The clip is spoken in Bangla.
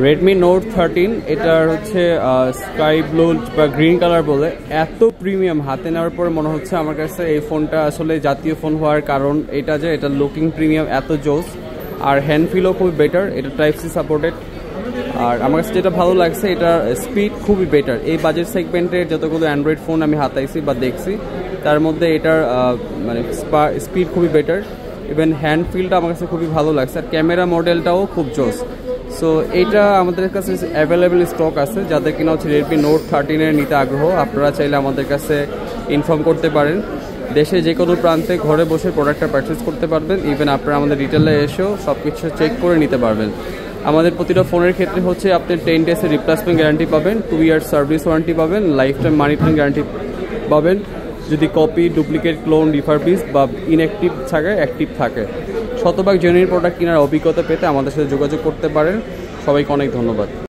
Redmi Note 13 এটার হচ্ছে স্কাই ব্লু বা গ্রিন কালার বলে এত প্রিমিয়াম হাতে নেওয়ার পরে মনে হচ্ছে আমার কাছে এই ফোনটা আসলে জাতীয় ফোন হওয়ার কারণ এটা যে এটা লুকিং প্রিমিয়াম এত জোস আর হ্যান্ড ফিলও খুবই বেটার এটা টাইপ সি সাপোর্টেড আর আমার কাছে যেটা ভালো লাগছে এটার স্পিড খুবই বেটার এই বাজেট সেগমেন্টের যতগুলো অ্যান্ড্রয়েড ফোন আমি হাতাইছি বা দেখছি তার মধ্যে এটার মানে স্পিড খুবই বেটার ইভেন হ্যান্ড ফিলটা আমার কাছে খুবই ভালো লাগছে আর ক্যামেরা মডেলটাও খুব জোস সো এইটা আমাদের কাছে অ্যাভেলেবেল স্টক আছে যাদের কিনা হচ্ছে রেডমি নোট 13 নিতে আগ্রহ আপনারা চাইলে আমাদের কাছে ইনফর্ম করতে পারেন দেশে যে কোনো প্রান্তে ঘরে বসে প্রোডাক্টটা পারচেস করতে পারবেন ইভেন আপনারা আমাদের রিটেলে এসেও সব কিছু চেক করে নিতে পারবেন আমাদের প্রতিটা ফোনের ক্ষেত্রে হচ্ছে আপনি 10 ডেজের রিপ্লেসমেন্ট গ্যারান্টি পাবেন 2 ইয়ার সার্ভিস ওয়ারেন্টি পাবেন লাইফ টাইম মানি রিটার্ন গ্যারান্টি পাবেন যদি কপি ডুপ্লিকেট ক্লোন রিফারবিশ বা ইনঅ্যাক্টিভ থাকে অ্যাক্টিভ থাকে শতভাগ জেনুইন প্রোডাক্ট কেনার অভিজ্ঞতা পেতে আমাদের সাথে যোগাযোগ করতে পারেন সবাইকে অনেক ধন্যবাদ